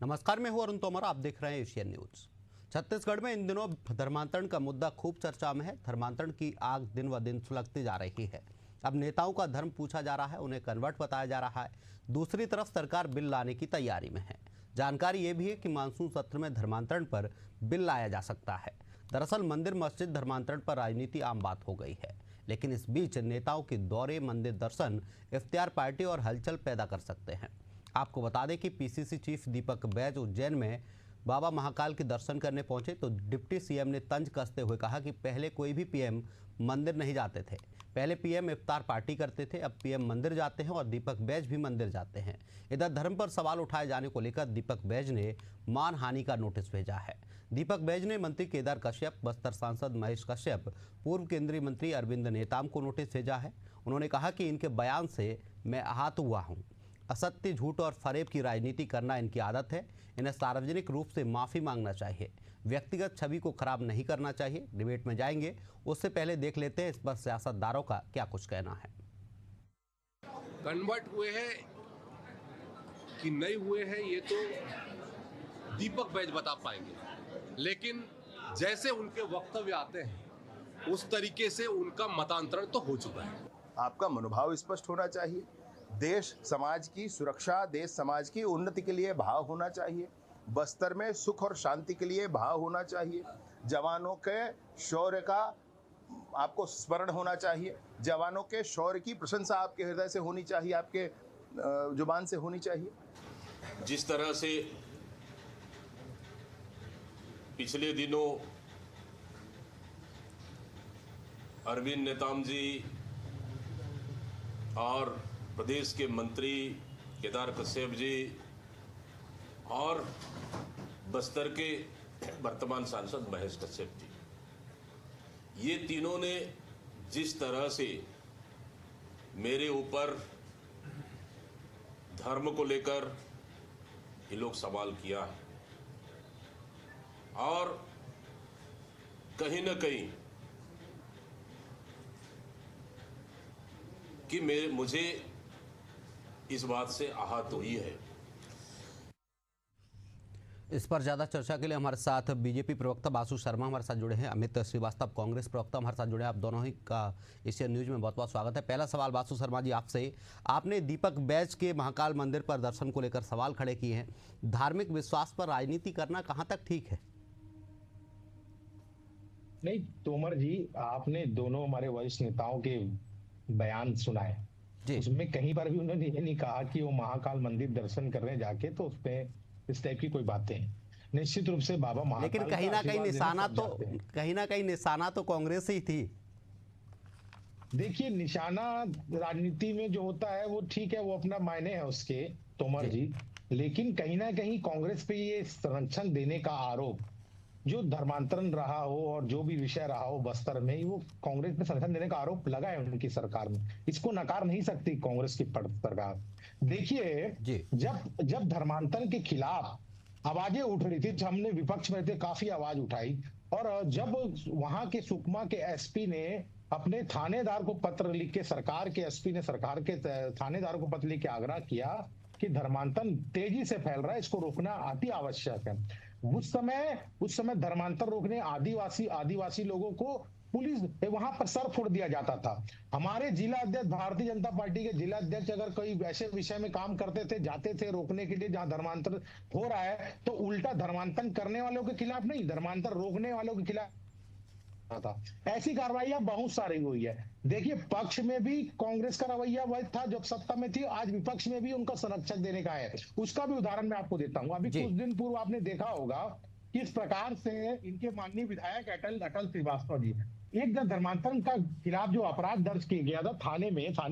नमस्कार, मैं हूं अरुण तोमर। आप देख रहे हैं एशियन न्यूज। छत्तीसगढ़ में इन दिनों धर्मांतरण का मुद्दा खूब चर्चा में है। धर्मांतरण की आग दिन व दिन सुलगती जा रही है। अब नेताओं का धर्म पूछा जा रहा है, उन्हें कन्वर्ट बताया जा रहा है। दूसरी तरफ सरकार बिल लाने की तैयारी में है। जानकारी ये भी है कि मानसून सत्र में धर्मांतरण पर बिल लाया जा सकता है। दरअसल मंदिर मस्जिद धर्मांतरण पर राजनीति आम बात हो गई है, लेकिन इस बीच नेताओं के दौरे, मंदिर दर्शन इफ्तियार पार्टी और हलचल पैदा कर सकते हैं। आपको बता दें कि पीसीसी चीफ दीपक बैज उज्जैन में बाबा महाकाल के दर्शन करने पहुंचे तो डिप्टी सीएम ने तंज कसते हुए कहा कि पहले कोई भी पीएम मंदिर नहीं जाते थे। पहले पीएम इफ्तार पार्टी करते थे, अब पीएम मंदिर जाते हैं और दीपक बैज भी मंदिर जाते हैं। इधर धर्म पर सवाल उठाए जाने को लेकर दीपक बैज ने मानहानि का नोटिस भेजा है। दीपक बैज ने मंत्री केदार कश्यप, बस्तर सांसद महेश कश्यप, पूर्व केंद्रीय मंत्री अरविंद नेताम को नोटिस भेजा है। उन्होंने कहा कि इनके बयान से मैं आहत हुआ हूँ। असत्य, झूठ और फरेब की राजनीति करना इनकी आदत है। इन्हें सार्वजनिक रूप से माफी मांगना चाहिए। व्यक्तिगत छवि को खराब नहीं करना चाहिए। डिबेट में जाएंगे, उससे पहले देख लेते हैं इस पर सियासतदारों का क्या कुछ कहना है। कन्वर्ट हुए हैं कि नहीं हुए हैं ये तो दीपक बैज बता पाएंगे, लेकिन जैसे उनके वक्तव्य आते हैं उस तरीके से उनका मतांतरण तो हो चुका है। आपका मनोभाव स्पष्ट होना चाहिए। देश समाज की सुरक्षा, देश समाज की उन्नति के लिए भाव होना चाहिए। बस्तर में सुख और शांति के लिए भाव होना चाहिए। जवानों के शौर्य का आपको स्मरण होना चाहिए। जवानों के शौर्य की प्रशंसा आपके हृदय से होनी चाहिए, आपके जुबान से होनी चाहिए। जिस तरह से पिछले दिनों अरविंद नेताम जी और प्रदेश के मंत्री केदार कश्यप जी और बस्तर के वर्तमान सांसद महेश कश्यप जी, ये तीनों ने जिस तरह से मेरे ऊपर धर्म को लेकर ये लोग सवाल किया और कहीं ना कहीं कि मुझे इस बात से आहत हुई है। इस पर ज्यादा चर्चा के लिए हमारे साथ बीजेपी प्रवक्ता बासु शर्मा हमारे साथ जुड़े हैं। अमित श्रीवास्तव कांग्रेस प्रवक्ता हमारे साथ जुड़े हैं। आप दोनों ही का एशियन न्यूज में बहुत बहुत स्वागत है। पहला सवाल बासु शर्मा जी आपसे, आपने दीपक बैज के महाकाल मंदिर पर दर्शन को लेकर सवाल खड़े किए हैं। धार्मिक विश्वास पर राजनीति करना कहां तक ठीक है? नहीं तोमर जी, आपने दोनों हमारे वरिष्ठ नेताओं के बयान सुनाए, उसमें कहीं पर भी उन्होंने ये नहीं कहा कि वो महाकाल मंदिर दर्शन करने जाके तो उसमें इस टाइप की कोई बातें हैं। निश्चित रूप से बाबा महाकाल, लेकिन कहीं ना कहीं निशाना तो कांग्रेस ही थी। देखिए, निशाना राजनीति में जो होता है वो ठीक है, वो अपना मायने है उसके तोमर जी, लेकिन कहीं ना कहीं कांग्रेस पे ये संरक्षण देने का आरोप, जो धर्मांतरण रहा हो और जो भी विषय रहा हो बस्तर में, वो कांग्रेस पे संरक्षण देने का आरोप लगा है उनकी सरकार में। इसको नकार नहीं सकती कांग्रेस की सरकार। देखिए, जब धर्मांतरण के खिलाफ आवाजें उठ रही थी, हमने विपक्ष में थे, काफी आवाज उठाई। और जब वहां के सुकमा के एसपी ने अपने थानेदार को पत्र लिख के, सरकार के एसपी ने सरकार के थानेदार को पत्र लिख के आग्रह किया कि धर्मांतरण तेजी से फैल रहा है, इसको रोकना अति आवश्यक है। उस समय धर्मांतर रोकने आदिवासी लोगों को पुलिस वहां पर सर फोड़ दिया जाता था। हमारे जिला अध्यक्ष, भारतीय जनता पार्टी के जिला अध्यक्ष अगर कोई ऐसे विषय में काम करते थे, जाते थे रोकने के लिए जहां धर्मांतर हो रहा है, तो उल्टा धर्मांतरण करने वालों के खिलाफ नहीं, धर्मांतर रोकने वालों के खिलाफ था। ऐसी कार्रवाइयां बहुत सारी हुई है। देखिए, पक्ष में भी कांग्रेस का रवैया वही था जब सत्ता में थी, आज विपक्ष में भी उनका संरक्षण देने का है। उसका भी उदाहरण मैं आपको देता हूं। अभी कुछ दिन पूर्व आपने देखा होगा किस प्रकार से इनके माननीय विधायक अटल श्रीवास्तव जी, एक जब धर्मांतरण का खिलाफ जो अपराध दर्ज किया गया था, थाने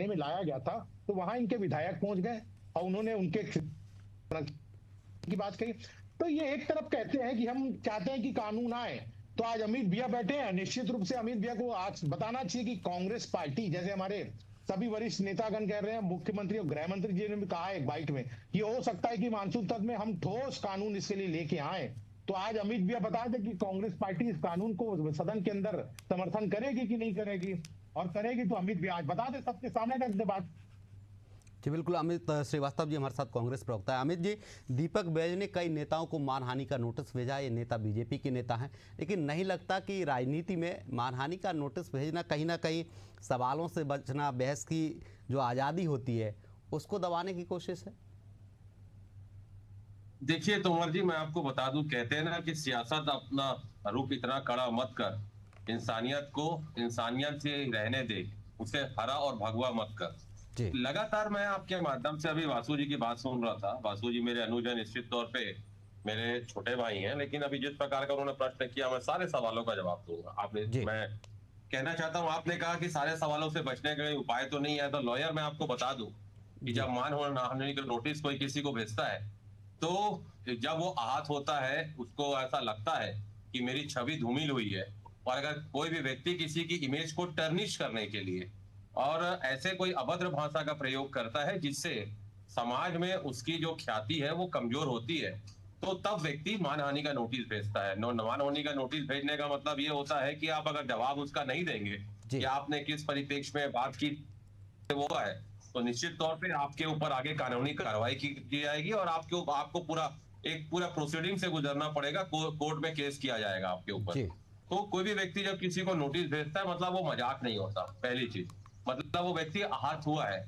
में लाया गया था, तो वहां इनके विधायक पहुंच गए और उन्होंने उनके की बात कही। तो ये एक तरफ कहते हैं कि हम चाहते हैं कि कानून आए, तो आज अमित भैया बैठे हैं। निश्चित रूप से अमित भैया को आज बताना चाहिए कि कांग्रेस पार्टी, जैसे हमारे सभी वरिष्ठ नेतागण कह रहे हैं, मुख्यमंत्री और गृह मंत्री जी ने भी कहा है एक बाइट में, ये हो सकता है कि मानसून तक में हम ठोस कानून इसके लिए लेके आए। तो आज अमित भैया बता दें कि कांग्रेस पार्टी इस कानून को सदन के अंदर समर्थन करेगी कि नहीं करेगी, और करेगी तो अमित भैया आज बता दे, सबके सामने रख दे बात। जी बिल्कुल। अमित श्रीवास्तव जी हमारे साथ कांग्रेस प्रवक्ता है। अमित जी, दीपक बैज ने कई नेताओं को मानहानि का नोटिस भेजा। ये नेता बीजेपी के नेता हैं, लेकिन नहीं लगता कि राजनीति में मानहानि का नोटिस भेजना कहीं ना कहीं सवालों से बचना, बहस की जो आज़ादी होती है उसको दबाने की कोशिश है? देखिए तोमर जी, मैं आपको बता दूं, कहते हैं ना कि सियासत अपना रूप इतना कड़ा मत कर, इंसानियत को इंसानियत से रहने दे, उसे हरा और भगवा मत कर। जी लगातार मैं आपके माध्यम से अभी वासु जी की बात सुन रहा था। वासु जी मेरे अनुज हैं, निश्चित तौर पे मेरे छोटे भाई हैं, लेकिन अभी जिस प्रकार का उन्होंने प्रश्न किया, मैं सारे सवालों का जवाब दूंगा। जी। मैं कहना चाहता हूं, आपने कहा कि सारे सवालों से बचने के उपाय तो नहीं है, तो लॉयर मैं आपको बता दूं कि जब मानहानि का नोटिस कोई किसी को भेजता है, तो जब वो आहत होता है, उसको ऐसा लगता है कि मेरी छवि धूमिल हुई है, और अगर कोई भी व्यक्ति किसी की इमेज को टर्निश करने के लिए और ऐसे कोई अभद्र भाषा का प्रयोग करता है जिससे समाज में उसकी जो ख्याति है वो कमजोर होती है, तो तब व्यक्ति मानहानि का नोटिस भेजता है। मानहानि का नोटिस भेजने का मतलब ये होता है कि आप अगर जवाब उसका नहीं देंगे कि आपने किस परिप्रेक्ष्य में बात की वो है, तो निश्चित तौर पे आपके ऊपर आगे कानूनी कार्रवाई की जाएगी और आपको पूरा प्रोसीडिंग से गुजरना पड़ेगा, कोर्ट में केस किया जाएगा आपके ऊपर। तो कोई भी व्यक्ति जब किसी को नोटिस भेजता है, मतलब वो मजाक नहीं होता। पहली चीज, मतलब वो व्यक्ति आहत हुआ है।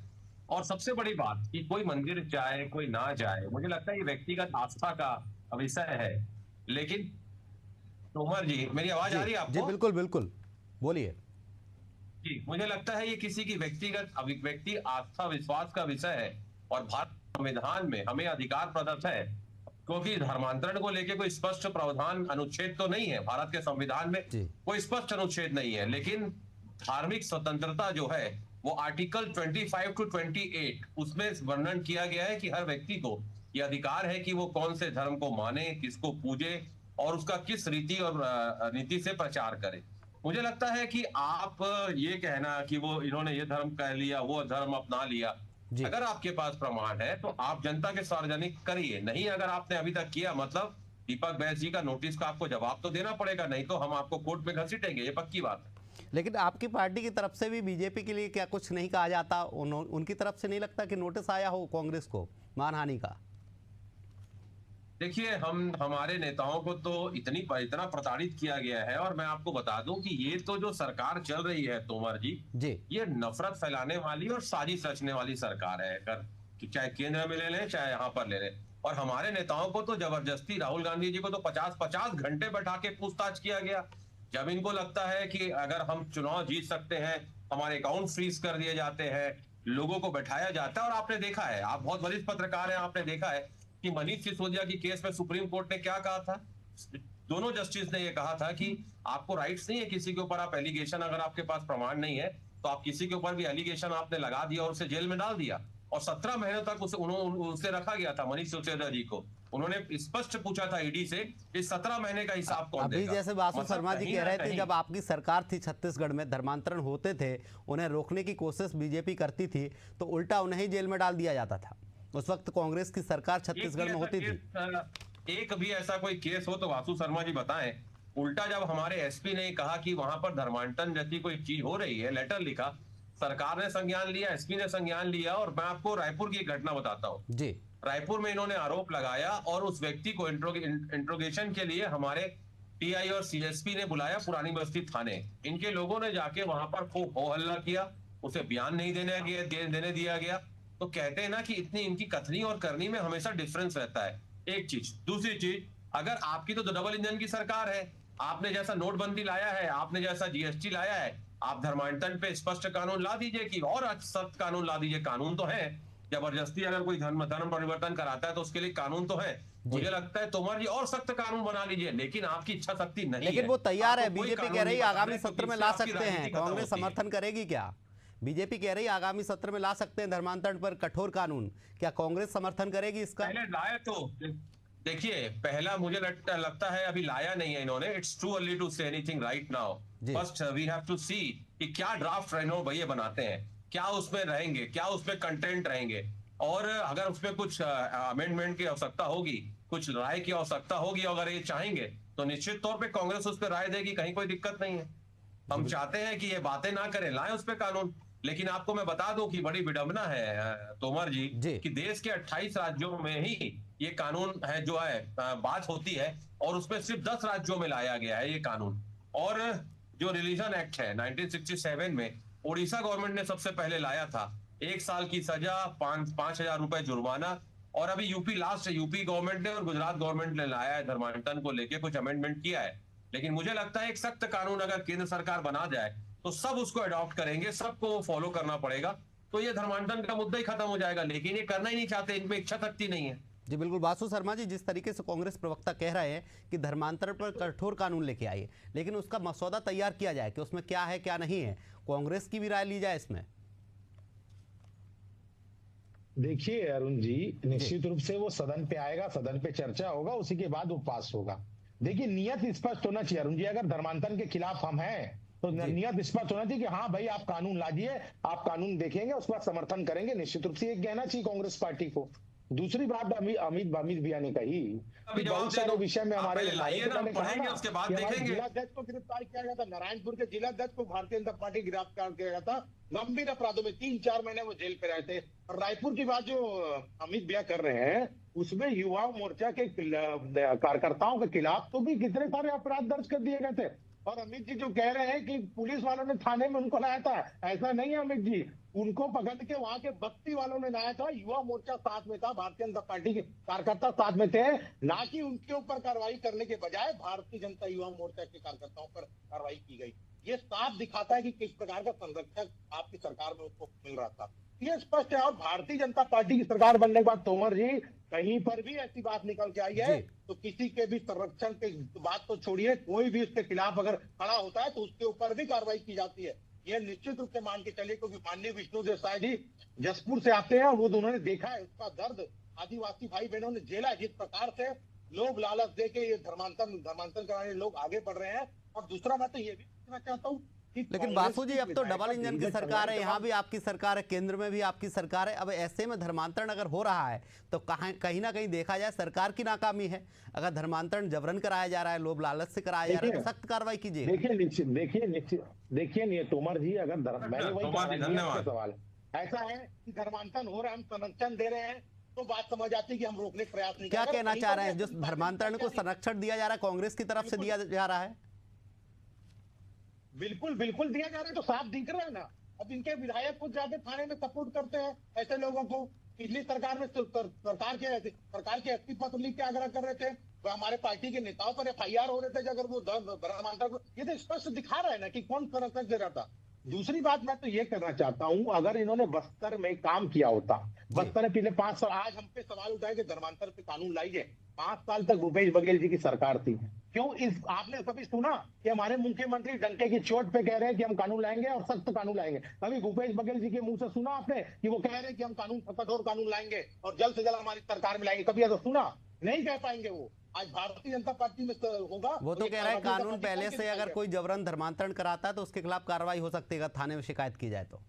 और सबसे बड़ी बात कि कोई मंदिर जाए कोई ना जाए, मुझे लगता है ये व्यक्तिगत आस्था का विषय है। लेकिन तोमर जी, मेरी आवाज आ रही है आपको? जी बिल्कुल बिल्कुल, बोलिए। जी, मुझे लगता है ये किसी की व्यक्ति आस्था विश्वास का विषय है, और भारत संविधान में हमें अधिकार प्रदत्त है, क्योंकि धर्मांतरण को लेकर कोई स्पष्ट प्रावधान अनुच्छेद तो नहीं है भारत के संविधान में, कोई स्पष्ट अनुच्छेद नहीं है, लेकिन धार्मिक स्वतंत्रता जो है वो आर्टिकल 25 to 28 उसमें वर्णन किया गया है कि हर व्यक्ति को ये अधिकार है कि वो कौन से धर्म को माने, किसको पूजे और उसका किस रीति और नीति से प्रचार करे। मुझे लगता है कि आप ये कहना कि वो इन्होंने ये धर्म कह लिया, वो धर्म अपना लिया, अगर आपके पास प्रमाण है तो आप जनता के सार्वजनिक करिए। नहीं अगर आपने अभी तक किया, मतलब दीपक बैज जी का नोटिस का आपको जवाब तो देना पड़ेगा, नहीं तो हम आपको कोर्ट में घसीटेंगे, ये पक्की बात है। लेकिन आपकी पार्टी की तरफ से भी बीजेपी के लिए क्या कुछ नहीं कहा जाता? उनकी तरफ से नहीं लगता कि नोटिस आया हो कांग्रेस को मानहानि का? देखिए, हमारे नेताओं को तो इतना प्रताड़ित किया गया है, और मैं आपको बता दूं कि ये तो जो सरकार चल रही है तोमर जी, ये नफरत फैलाने वाली और साजिश रचने वाली सरकार है। अगर चाहे केंद्र में ले लें चाहे यहाँ पर ले लें, और हमारे नेताओं को तो जबरदस्ती, राहुल गांधी जी को तो 50-50 घंटे बैठा के पूछताछ किया गया। जब इनको लगता है कि अगर हम चुनाव जीत सकते हैं, हमारे अकाउंट फ्रीज कर दिए जाते हैं, लोगों को बैठाया जाता है। और आपने देखा है, आप बहुत वरिष्ठ पत्रकार हैं, आपने देखा है कि मनीष सिसोदिया की केस में सुप्रीम कोर्ट ने क्या कहा था? दोनों जस्टिस ने ये कहा था कि आपको राइट्स नहीं है किसी के ऊपर, आप एलिगेशन, अगर आपके पास प्रमाण नहीं है तो आप किसी के ऊपर भी एलिगेशन आपने लगा दिया और उसे जेल में डाल दिया, और 17 महीने तक उसे रखा गया था। मनीष सिसोदिया जी को उन्होंने स्पष्ट पूछा था ईडी से, इस 17 महीने का हिसाब कौन देगा? अभी जैसे वासु शर्मा जी कह रहे थे, जब आपकी सरकार थी छत्तीसगढ़ में, धर्मांतरण होते थे, उन्हें रोकने की कोशिश बीजेपी करती थी, तो उल्टा उन्हें ही जेल में डाल दिया जाता था। उस वक्त कांग्रेस की सरकार छत्तीसगढ़ में होती थी। एक भी ऐसा कोई केस हो तो वासु शर्मा जी बताएं। उल्टा जब हमारे एसपी ने कहा कि वहां पर धर्मांतरण जैसी कोई चीज हो रही है, लेटर लिखा, सरकार ने संज्ञान लिया, एसपी ने संज्ञान लिया। और मैं आपको रायपुर की एक घटना बताता हूँ जी। रायपुर में इन्होंने आरोप लगाया और उस व्यक्ति को इंट्रोगेशन के लिए हमारे टीआई और सीएसपी ने बुलाया पुरानी बस्ती थाने। इनके लोगों ने जाके वहां पर खूब हो हल्ला किया, उसे बयान नहीं देने दिया गया। तो कहते हैं ना कि इतनी इनकी कथनी और करनी में हमेशा डिफरेंस रहता है, एक चीज। दूसरी चीज, अगर आपकी तो डबल इंजन की सरकार है, आपने जैसा नोटबंदी लाया है, आपने जैसा जीएसटी लाया है, आप धर्मांतरण पे स्पष्ट कानून ला दीजिए कि और सख्त कानून ला दीजिए। कानून तो है, जबरदस्ती अगर कोई धर्म परिवर्तन कराता है तो उसके लिए कानून तो है। मुझे लगता है तोमर जी और सख्त कानून बना लीजिए, लेकिन आपकी इच्छा शक्ति नहीं है। लेकिन वो तैयार है, बीजेपी कह रही है आगामी सत्र में ला सकते हैं, कांग्रेस समर्थन करेगी क्या? बीजेपी कह रही है आगामी सत्र में ला सकते हैं धर्मांतरण पर कठोर कानून, क्या कांग्रेस समर्थन करेगी इसका? पहले लाए तो देखिए, पहला मुझे लगता है अभी लाया नहीं है इन्होंने। It's too early to say anything right now. First we have to see कि क्या ड्राफ्ट भैया बनाते हैं, क्या उसमें रहेंगे, क्या उसमें कंटेंट रहेंगे, और अगर उसमें कुछ अमेंडमेंट की आवश्यकता होगी, कुछ राय की आवश्यकता होगी, अगर ये चाहेंगे तो निश्चित तौर पे कांग्रेस उस पर राय देगी, कहीं कोई दिक्कत नहीं है। हम चाहते हैं कि ये बातें ना करें, लाएं उस पर कानून। लेकिन आपको मैं बता दूं कि बड़ी विडंबना है तोमर जी जी। कि देश के 28 राज्यों में ही ये कानून है जो है बात होती है, और उसमें सिर्फ 10 राज्यों में लाया गया है ये कानून। और जो रिलीजन एक्ट है 1967 में उड़ीसा गवर्नमेंट ने सबसे पहले लाया था, 1 साल की सजा, 5,000 रुपए जुर्माना। और अभी यूपी गवर्नमेंट ने और गुजरात गवर्नमेंट ने लाया है, धर्मांतरण को लेके कुछ अमेंडमेंट किया है। लेकिन मुझे लगता है एक सख्त कानून अगर केंद्र सरकार बना जाए तो सब उसको अडॉप्ट करेंगे, सबको वो फॉलो करना पड़ेगा, तो ये धर्मांतरण का मुद्दा ही खत्म हो जाएगा। लेकिन ये करना ही नहीं चाहते, इनमें इच्छा शक्ति नहीं है। जी बिल्कुल। वासु शर्मा जी, जिस तरीके से कांग्रेस प्रवक्ता कह रहे हैं कि धर्मांतरण पर कठोर कानून लेके आइए, लेकिन उसका मसौदा तैयार किया जाए कि उसमें क्या है क्या नहीं है, कांग्रेस की भी राय ली जाए इसमें। देखिए अरुण जी, निश्चित रूप से वो सदन पे आएगा, सदन पे चर्चा होगा, उसी के बाद वो पास होगा। देखिए नियत स्पष्ट होना चाहिए अरुण जी, अगर धर्मांतरण के खिलाफ हम हैं तो नियत स्पष्ट होना चाहिए कि हाँ भाई आप कानून लाजिए, आप कानून देखेंगे, उसके बाद समर्थन करेंगे। निश्चित रूप से ये कहना चाहिए कांग्रेस पार्टी को। दूसरी बात अमित भैया ने कही कि बहुत सारे विषय में हमारे उसके बाद देखेंगे। जिलाध्यक्ष को गिरफ्तार किया गया था, नारायणपुर के जिलाध्यक्ष को भारतीय जनता पार्टी गिरफ्तार किया गया था गंभीर अपराधों में, 3-4 महीने वो जेल पे रहे थे। और रायपुर की बात जो अमित भैया कर रहे हैं उसमें युवा मोर्चा के कार्यकर्ताओं के खिलाफ तो भी कितने सारे अपराध दर्ज कर दिए गए थे। और अमित जी जो कह रहे हैं कि पुलिस वालों ने थाने में उनको लाया था, ऐसा नहीं है अमित जी, उनको पकड़ के वहां के बस्ती वालों ने लाया था। युवा मोर्चा साथ में था, भारतीय जनता पार्टी के कार्यकर्ता साथ में थे, ना कि उनके ऊपर कार्रवाई करने के बजाय भारतीय जनता युवा मोर्चा के कार्यकर्ताओं पर कार्रवाई की गई। ये साफ दिखाता है कि किस प्रकार का संरक्षक आपकी सरकार में उसको मिल रहा था। ये स्पष्ट है। और भारतीय जनता पार्टी की सरकार बनने के बाद तोमर जी कहीं पर भी ऐसी बात निकल के आई है तो किसी के भी संरक्षण की बात तो छोड़िए, कोई भी उसके खिलाफ अगर खड़ा होता है तो उसके ऊपर भी कार्रवाई की जाती है। यह निश्चित रूप से मान के चलिए, क्योंकि माननीय विष्णु देसाई जी जसपुर से आते हैं, वो उन्होंने देखा है उसका दर्द, आदिवासी भाई बहनों ने झेला, जिस प्रकार से लोग लालच दे के ये धर्मांतरण कराने लोग आगे बढ़ रहे हैं। और दूसरा मैं तो ये भी कहना चाहता हूँ, लेकिन बासु जी अब तो डबल इंजन की सरकार है, यहाँ भी आपकी सरकार है, केंद्र में भी आपकी सरकार है। अब ऐसे में धर्मांतरण अगर हो रहा है तो कहीं ना कहीं देखा जाए सरकार की नाकामी है। अगर धर्मांतरण जबरन कराया जा रहा है, लोभ लालच से कराया जा रहा है, तो सख्त कार्रवाई कीजिए। देखिए तोमर जी, अगर मैंने वही सवाल ऐसा है कि धर्मांतरण हो रहा है, हम संरक्षण दे रहे हैं, तो बात समझ आती है कि हम रोकने का प्रयास नहीं। क्या कहना चाह रहे हैं? जो धर्मांतरण को संरक्षण दिया जा रहा है कांग्रेस की तरफ से दिया जा रहा है? बिल्कुल दिया जा रहा है, तो साफ दिख रहा है ना। अब इनके विधायक खुद जाके थाने में सपोर्ट करते हैं ऐसे लोगों को। पिछली सरकार में सरकार के इस्तीफा पत्र लिख के आग्रह कर रहे थे, हमारे पार्टी के नेताओं पर FIR हो रहे थे अगर वो धर्मांतरण। ये तो स्पष्ट दिखा रहा है ना कि कौन संरक्षण दे रहा था। दूसरी बात मैं तो ये करना चाहता हूं, अगर इन्होंने बस्तर में काम किया होता, बस्तर में पिछले 5 साल, आज हम पे सवाल उठाए कि धर्मांतरण पे कानून लाइए, 5 साल तक भूपेश बघेल जी की सरकार थी, क्यों आपने कभी सुना कि हमारे मुख्यमंत्री डंके की चोट पे कह रहे हैं कि हम कानून लाएंगे और सख्त कानून लाएंगे? कभी भूपेश बघेल जी के मुंह से सुना आपने कि वो कह रहे हैं कि हम कठोर कानून लाएंगे और जल्द से जल्द हमारी सरकार में लाएंगे? कभी ऐसा सुना? नहीं कह पाएंगे वो। आज भारतीय जनता पार्टी में होगा, वो तो कह रहा है कानून पहले से अगर कोई जबरन धर्मांतरण कराता है तो उसके खिलाफ कार्रवाई हो सकती है, थाने में शिकायत की जाए तो।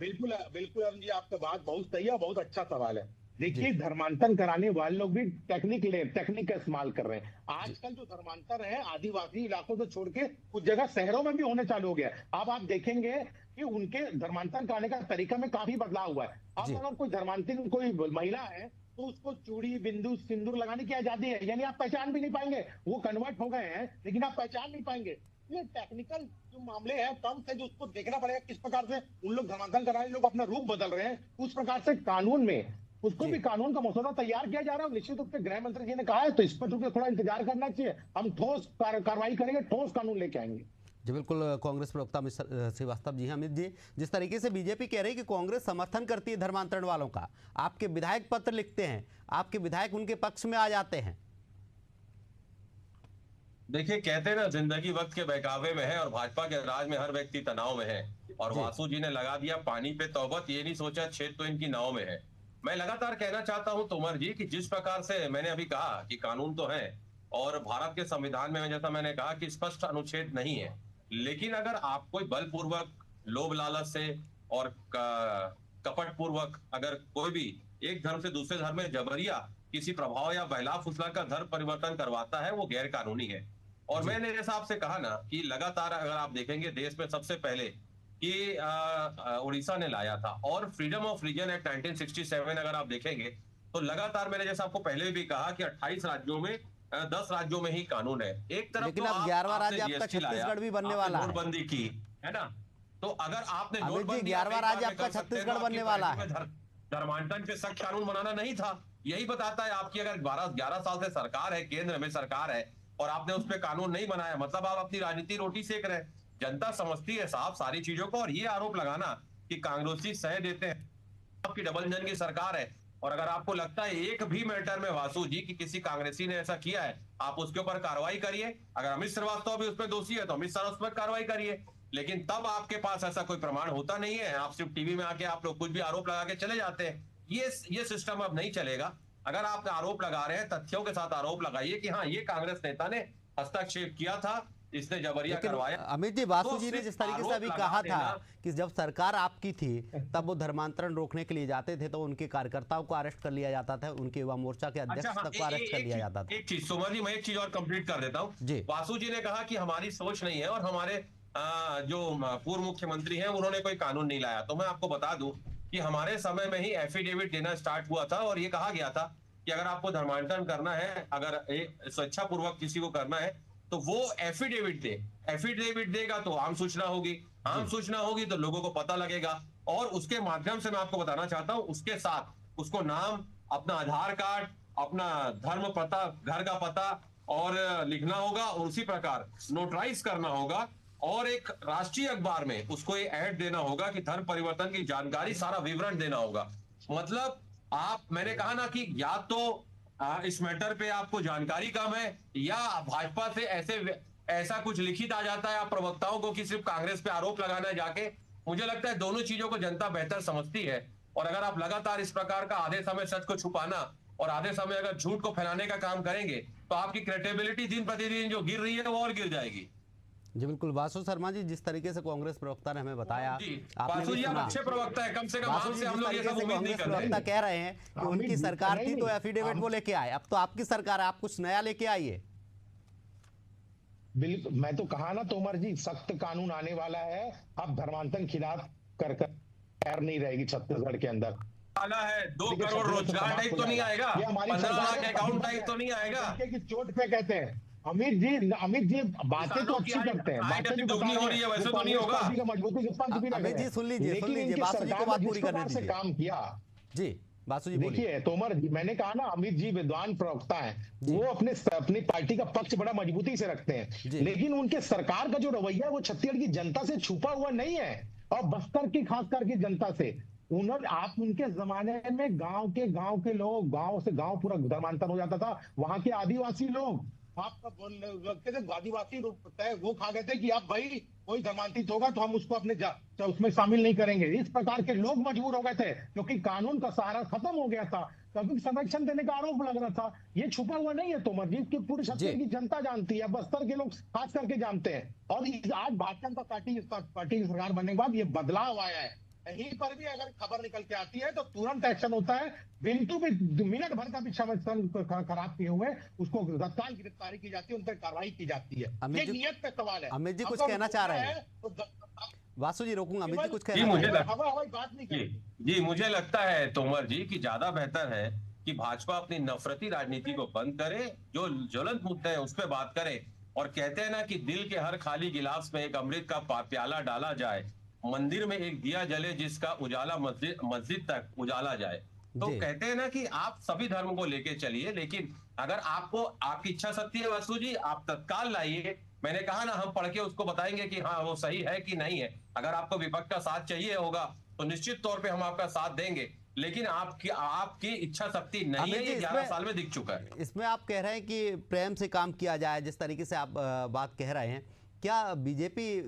बिल्कुल अरुण जी, आपका बात बहुत सही है, बहुत अच्छा सवाल है। देखिए धर्मांतरण कराने वाले लोग भी टेक्निक का इस्तेमाल कर रहे हैं। आजकल जो धर्मांतर है आदिवासी इलाकों से छोड़ के कुछ जगह शहरों में भी होने चालू हो गया। अब आप देखेंगे कि उनके धर्मांतरण कराने का तरीका में काफी बदलाव हुआ है। अब अगर कोई धर्मांतरण कोई महिला है तो उसको चूड़ी बिंदु सिंदूर लगाने की आजादी है, यानी आप पहचान भी नहीं पाएंगे। वो कन्वर्ट हो गए हैं लेकिन आप पहचान नहीं पाएंगे। ये टेक्निकल जो मामले हैं टर्म्स है, जो उसको देखना पड़ेगा किस प्रकार से उन लोग धर्मांतरण कराने लोग अपना रूप बदल रहे हैं, उस प्रकार से कानून में उसको भी कानून का मसौदा तैयार किया जा रहा है। निश्चित रूप से गृह मंत्री जी ने कहा है तो इस पर थोड़ा इंतजार करना चाहिए। हम ठोस कार्रवाई करेंगे, ठोस कानून लेके आएंगे। जी बिल्कुल। कांग्रेस प्रवक्ता अमित श्रीवास्तव जी। अमित जी, जिस तरीके से बीजेपी कह रही है कि कांग्रेस समर्थन करती है धर्मांतरण वालों का, आपके विधायक पत्र लिखते हैं, आपके विधायक उनके पक्ष में आ जाते हैं। देखिए कहते हैं ना, जिंदगी वक्त के बहकावे में है और भाजपा के राज में हर व्यक्ति तनाव में है। और वासु जी ने लगा दिया पानी पे तौबत, ये नहीं सोचा छेद तो इनकी नाव में है। मैं लगातार कहना चाहता हूं तोमर जी कि जिस प्रकार से मैंने अभी कहा कि कानून तो है और भारत के संविधान में जैसा मैंने कहा कि स्पष्ट अनुच्छेद नहीं है, लेकिन अगर आप कोई बलपूर्वक, लोभ लालच से और कपट पूर्वक अगर कोई भी एक धर्म से दूसरे धर्म में जबरिया किसी प्रभाव या बहला फुसला का धर्म परिवर्तन करवाता है, वो गैर कानूनी है। और मैंने जैसा आपसे कहा ना कि लगातार अगर आप देखेंगे देश में सबसे पहले कि उड़ीसा ने लाया था। और फ्रीडम ऑफ रीजन एक्ट 1967 अगर आप देखेंगे तो लगातार मैंने जैसा आपको पहले भी कहा कि 28 राज्यों में 10 राज्यों में ही कानून है। एक तरफ लेकिन तो अब 11वां राज्य आपने आपका GST लाया, छत्तीसगढ़ भी बनने आपने वाला है। नोटबंदी की, है ना? तो अगर आपने अमित जी, नोटबंदी 11वां राज्य आपका कर सकते हैं, तो छत्तीसगढ़ आपकी बनने वाला पार्टी है। में धर्मांतरण पे सख्त कानून बनाना नहीं था। यही बताता है आपकी अगर 11 साल से सरकार है, केंद्र में सरकार है और आपने उस पर कानून नहीं बनाया, मतलब आप अपनी राजनीति रोटी सेक रहे हैं। जनता समझती है साहब सारी चीजों को। और ये आरोप लगाना कि कांग्रेसी सह देते हैं, आपकी डबल इंजन की सरकार है। और अगर आपको लगता है एक भी मैटर में वासु जी कि किसी कांग्रेसी ने ऐसा किया है, आप उसके ऊपर कार्रवाई करिए। अगर अमित श्रीवास्तव भी उसमें दोषी है तो अमित शाह उस पर कार्रवाई करिए। लेकिन तब आपके पास ऐसा कोई प्रमाण होता नहीं है, आप सिर्फ टीवी में आके आप लोग कुछ भी आरोप लगा के चले जाते हैं। ये सिस्टम अब नहीं चलेगा। अगर आप आरोप लगा रहे हैं, तथ्यों के साथ आरोप लगाइए कि हाँ ये कांग्रेस नेता ने हस्तक्षेप किया था, इसने जबरिया लेकिन करवाया। अमित जी, वासु तो जी ने सिर्फ जिस तरीके से आरोप अभी लगा कहा था देना- कि जब सरकार आपकी थी तब वो धर्मांतरण रोकने के लिए जाते थे तो उनके कार्यकर्ताओं को अरेस्ट कर लिया जाता था, उनके युवा मोर्चा के अध्यक्ष अच्छा, हाँ, तक को अरेस्ट कर लिया जाता था। एक चीज सोमर जी, मैं एक चीज और कंप्लीट कर देता हूँ। जी। वासु जी ने कहा कि हमारी सोच नहीं है और हमारे जो पूर्व मुख्यमंत्री हैं उन्होंने कोई कानून नहीं लाया। तो मैं आपको बता दूं कि हमारे समय में ही एफिडेविट देना स्टार्ट हुआ था और ये कहा गया था कि अगर आपको धर्मांतरण करना है, अगर स्वेच्छा पूर्वक किसी को करना है तो वो एफिडेविट दे। एफिडेविट देगा तो आम सूचना होगी, आम सूचना होगी तो लोगों को पता लगेगा और उसके माध्यम से मैं आपको बताना चाहता हूं उसके साथ उसको नाम, अपना आधार कार्ड, अपना धर्म पता, घर का पता और लिखना होगा और उसी प्रकार नोटराइज करना होगा और एक राष्ट्रीय अखबार में उसको ये ऐड देना होगा कि धर्म परिवर्तन की जानकारी, सारा विवरण देना होगा। मतलब आप, मैंने कहा ना कि या तो इस मैटर पे आपको जानकारी कम है या भाजपा से ऐसा कुछ लिखित आ जाता है आप प्रवक्ताओं को कि सिर्फ कांग्रेस पे आरोप लगाना है जाके। मुझे लगता है दोनों चीजों को जनता बेहतर समझती है और अगर आप लगातार इस प्रकार का आधे समय सच को छुपाना और आधे समय अगर झूठ को फैलाने का काम करेंगे तो आपकी क्रेडिबिलिटी दिन प्रतिदिन जो गिर रही है वो और गिर जाएगी। जी बिल्कुल। वासु शर्मा जी, जिस तरीके से कांग्रेस प्रवक्ता ने हमें बताया, जी, आपने वासु भी जी आप सुना। अच्छे प्रवक्ता है, कम से कम वासु जी आपसे हम जिस लोग ये तरीके सब से उम्मीद नहीं कांग्रेस कर रहे प्रवक्ता हैं। कह रहे हैं कि अमित उनकी जी, सरकार नहीं, थी तो नहीं, एफिडेविट वो लेके आए, अब तो आपकी सरकार है, आप कुछ नया लेके आइए। बिल्कुल, मैं तो कहा ना तोमर जी, सख्त कानून आने वाला है। अब धर्मांतरण खिलाफ कर खैर नहीं रहेगी छत्तीसगढ़ के अंदर। वाला है 2 देखिए, करोड़ छत्तीसगढ़ रोजगार समाप्त टाइप हो तो नहीं जाएगा। आएगा, ये हमारी 15 सरकार लाख है, अकाउंट प्रतिबद्ध टाइप तो नहीं आएगा। डंके की चोट पे कहते हैं। अमित जी बातें तो अच्छी करते हैं, बातें भी दुगनी हो रही है, वैसे तो नहीं होगा। पार्टी का मजबूती के पंख भी लग अमित रहे जी हैं। सुन लीजिए, लेकिन इनकी वासु जी को सरकार बात ने पूरी जिस करने प्रकार से दीजिए। काम किया। जी वासु जी बोलिए। देखिए तोमर जी, मैंने कहा ना अमित जी विद्वान प्रवक्ता हैं, जी। वो अपनी पार्टी का पक्ष बड़ा मजबूती से रखते जी। हैं। लेकिन उनके सरकार का जो रवैया है वो छत्तीसगढ़ की जनता से छुपा हुआ नहीं है और बस्तर की खास करके जनता से। उन्होंने, आप उनके जमाने में गांव के लोग, गांव से गांव पूरा धर्मांतरण हो जाता था। वहां के आदिवासी लोग आपका लगते थे आदिवासी वो खा गए थे कि आप भाई कोई धर्मांतरित होगा तो हम उसको अपने उसमें शामिल नहीं करेंगे। इस प्रकार के लोग मजबूर हो गए थे क्योंकि कानून का सहारा खत्म हो गया था, क्योंकि संरक्षण देने का आरोप लग रहा था। ये छुपा हुआ नहीं है तोमर जी, कि पूरी छत्तीसगढ़ की जनता जानती है, बस्तर के लोग खास करके जानते हैं। और आज भारतीय जनता पार्टी की सरकार बनने के बाद ये बदलाव आया है। कहीं पर भी अगर खबर निकल के आती है तो तुरंत एक्शन होता है। बिंदु भी मिनट भर का भी समय खराब किए हुए उसको तत्काल गिरफ्तारी की जाती है, उन पर कार्रवाई की जाती है। ये नियत पे सवाल है। अमित जी कुछ कहना चाह रहे हैं? वासु जी रोकूंगा, अमित जी कुछ कहना बात नहीं जी मुझे लगता है तोमर जी कि ज्यादा बेहतर है कि भाजपा अपनी नफरती राजनीति को बंद करे, जो ज्वलंत मुद्दे हैं उस पर बात करे। और कहते हैं ना कि दिल के हर खाली गिलास में एक अमृत का प्याला डाला जाए, मंदिर में एक दिया जले जिसका उजाला मस्जिद तक उजाला जाए। तो कहते हैं ना कि आप सभी धर्म को लेके चलिए, लेकिन अगर आपको आपकी इच्छा शक्ति है वासु जी, आप तत्काल लाइए। मैंने कहा ना, हम पढ़ के उसको बताएंगे कि हाँ वो सही है कि नहीं है। अगर आपको विपक्ष का साथ चाहिए होगा तो निश्चित तौर पे हम आपका साथ देंगे, लेकिन आपकी इच्छा शक्ति नहीं है, ये 11 साल में दिख चुका है। इसमें आप कह रहे हैं कि प्रेम से काम किया जाए, जिस तरीके से आप बात कह रहे हैं, क्या बीजेपी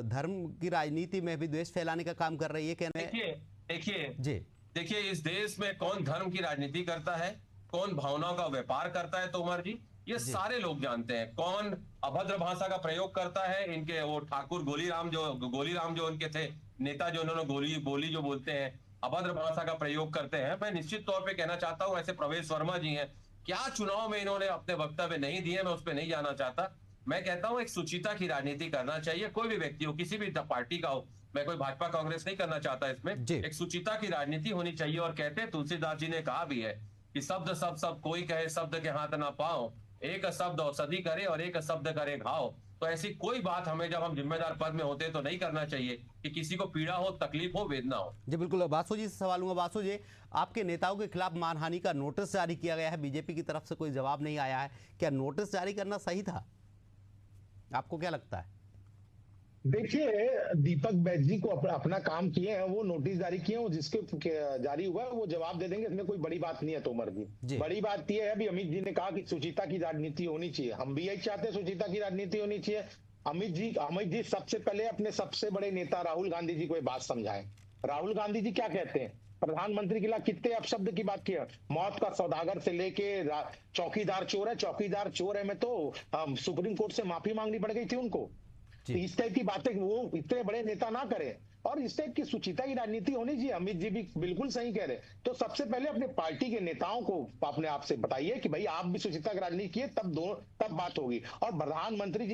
धर्म की राजनीति में भी द्वेष फैलाने का काम कर रही है? कहने देखिए इस देश में कौन धर्म की राजनीति करता है, कौन भावनाओं का व्यापार करता है तोमर जी, ये सारे लोग जानते हैं। कौन अभद्र भाषा का प्रयोग करता है, इनके वो ठाकुर गोलीराम जो उनके थे नेता, जो उन्होंने बोली जो बोलते हैं, अभद्र भाषा का प्रयोग करते हैं। मैं निश्चित तौर पे कहना चाहता हूं, ऐसे प्रवेश वर्मा जी हैं, क्या चुनाव में इन्होंने अपने वक्तव्य नहीं दिए, मैं उस पर नहीं जाना चाहता। मैं कहता हूं एक सुचिता की राजनीति करना चाहिए, कोई भी व्यक्ति हो, किसी भी पार्टी का हो, मैं कोई भाजपा कांग्रेस नहीं करना चाहता इसमें। जी। एक सुचिता की राजनीति होनी चाहिए। और कहते हैं, तुलसीदास जी ने कहा भी है कि शब्द सब सब कोई कहे, शब्द के हाथ ना पाओ, एक शब्द औषधि करे और एक शब्द करे घाव। तो ऐसी कोई बात हमें जब हम जिम्मेदार पद में होते हैं तो नहीं करना चाहिए कि किसी को पीड़ा हो, तकलीफ हो, वेदना हो। जी बिल्कुल। बासु जी से सवाल लूंगा। बासु जी, आपके नेताओं के खिलाफ मानहानि का नोटिस जारी किया गया है, बीजेपी की तरफ से कोई जवाब नहीं आया है, क्या नोटिस जारी करना सही था? आपको क्या लगता है? देखिए, दीपक बैज जी को अपना काम किए हैं, वो नोटिस जारी किए हैं, जिसके जारी हुआ है वो जवाब दे देंगे, इसमें कोई बड़ी बात नहीं है तोमर जी। जी। बड़ी बात यह है, अभी अमित जी ने कहा कि सुचिता की राजनीति होनी चाहिए, हम भी यही चाहते हैं, सुचिता की राजनीति होनी चाहिए। अमित जी सबसे पहले अपने सबसे बड़े नेता राहुल गांधी जी को ये बात समझाएं। राहुल गांधी जी क्या कहते हैं? प्रधानमंत्री के लिए कितने अपशब्द की बात किया, मौत का सौदागर से लेके चौकीदार चोर है, चौकीदार चोर है में तो सुप्रीम कोर्ट से माफी मांगनी पड़ गई थी उनको। तो इस टाइप की बातें वो इतने बड़े नेता ना करें, और इस टाइप की सुचिता की राजनीति होनी चाहिए। अमित जी भी बिल्कुल सही कह रहे। तो सबसे पहले अपने पार्टी के नेताओं को अपने आप से बताइए कि भाई आप भी सुचिता की राजनीति किए, तब बात होगी। और प्रधानमंत्री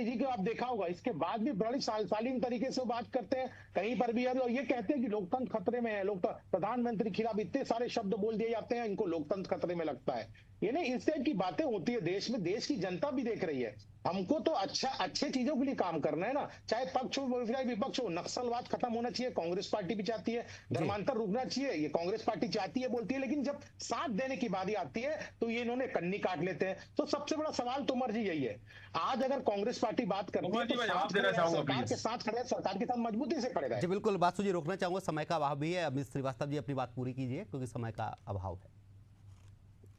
जी को आप देखा होगा, इसके बाद भी बड़ी शालीन तरीके से बात करते हैं, कहीं पर भी और ये कहते हैं कि लोकतंत्र खतरे में है, प्रधानमंत्री के खिलाफ इतने सारे शब्द बोल दिए जाते हैं, इनको लोकतंत्र खतरे में लगता है। ये नहीं, इस टाइप की बातें होती है देश में, देश की जनता भी देख रही है। हमको तो अच्छे चीजों के लिए काम करना है ना, चाहे पक्ष हो चाहे विपक्ष हो। नक्सलवाद खत्म होना चाहिए, कांग्रेस पार्टी भी चाहती है, धर्मांतर रुकना चाहिए, ये कांग्रेस पार्टी चाहती है, बोलती है, लेकिन जब साथ देने की बारी आती है तो ये इन्होंने कन्नी काट लेते हैं। तो सबसे बड़ा सवाल तोमर जी यही है, आज अगर कांग्रेस पार्टी बात करती है तो सरकार के साथ खड़े, सरकार के साथ मजबूती से खड़े रहे। जी बिल्कुल। बासु जी, रोकना चाहूंगा, समय का अभाव भी है। अमित श्रीवास्तव जी अपनी बात पूरी कीजिए क्योंकि समय का अभाव है।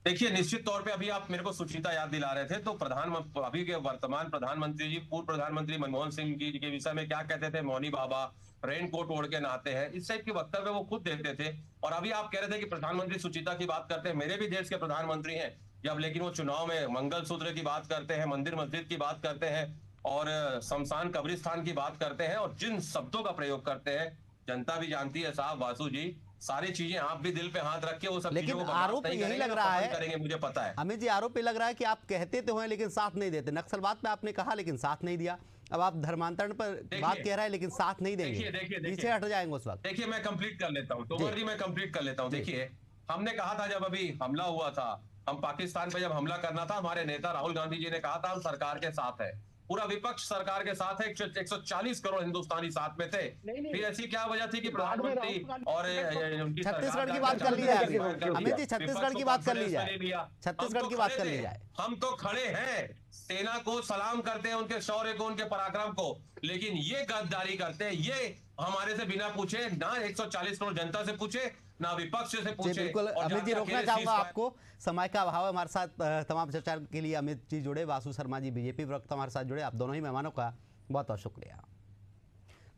देखिए, निश्चित तौर पे अभी आप मेरे को सुचिता याद दिला रहे थे, तो अभी के वर्तमान प्रधानमंत्री जी पूर्व प्रधानमंत्री मनमोहन सिंह जी के विषय में क्या कहते थे, मौनी बाबा, रेनकोट ओढ़ के नहाते हैं, इस टाइप के वक्तव्य वो खुद देते थे। और अभी आप कह रहे थे कि प्रधानमंत्री सुचिता की बात करते हैं, मेरे भी देश के प्रधानमंत्री हैं जब, लेकिन वो चुनाव में मंगलसूत्र की बात करते हैं, मंदिर मस्जिद की बात करते हैं और शमशान कब्रिस्तान की बात करते हैं, और जिन शब्दों का प्रयोग करते हैं जनता भी जानती है साहब, वासु जी, सारी चीजें आप भी दिल पे हाथ रख के वो सब लेकिन आरोप यही लग रहा है, करेंगे मुझे पता है। अमित जी, आरोप ये लग रहा है कि आप कहते तो हैं लेकिन साथ नहीं देते। नक्सलवाद पे आपने कहा लेकिन साथ नहीं दिया, अब आप धर्मांतरण पर बात कह रहे हैं लेकिन साथ नहीं देंगे, पीछे हट जाएंगे उस वक्त। देखिए, मैं कंप्लीट कर लेता हूँ तोमर जी, मैं कंप्लीट कर लेता हूँ। देखिए, हमने कहा था जब अभी हमला हुआ था, हम पाकिस्तान पे जब हमला करना था, हमारे नेता राहुल गांधी जी ने कहा था हम सरकार के साथ है, पूरा विपक्ष सरकार के साथ है, 140 करोड़ हिंदुस्तानी साथ में थे। फिर ऐसी क्या वजह थी कि प्रधानमंत्री और छत्तीसगढ़ की बात कर ली जाए, अमित जी, छत्तीसगढ़ की बात कर ली जाए, छत्तीसगढ़ की बात कर ली जाए। हम तो खड़े हैं, सेना को सलाम करते हैं, उनके शौर्य को, उनके पराक्रम को, लेकिन ये गद्दारी करते हैं, ये हमारे से बिना पूछे, ना 140 करोड़ जनता से पूछे, ना विपक्ष से पूछे। बिल्कुल अमित जी, रोकना चाहूंगा आपको, समय का अभाव है। हमारे साथ तमाम चर्चा के लिए अमित जी जुड़े, वासु शर्मा जी बीजेपी प्रवक्ता हमारे साथ जुड़े, आप दोनों ही मेहमानों का बहुत बहुत शुक्रिया।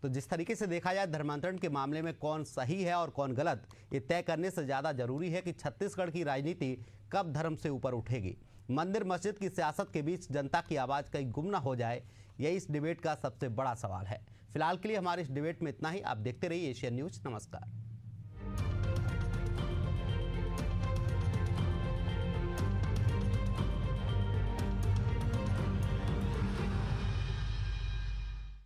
तो जिस तरीके से देखा जाए, धर्मांतरण के मामले में कौन सही है और कौन गलत, ये तय करने से ज़्यादा जरूरी है कि छत्तीसगढ़ की राजनीति कब धर्म से ऊपर उठेगी, मंदिर मस्जिद की सियासत के बीच जनता की आवाज़ कहीं गुम ना हो जाए, यही इस डिबेट का सबसे बड़ा सवाल है। फिलहाल के लिए हमारे इस डिबेट में इतना ही। आप देखते रहिए एशियन न्यूज़। नमस्कार।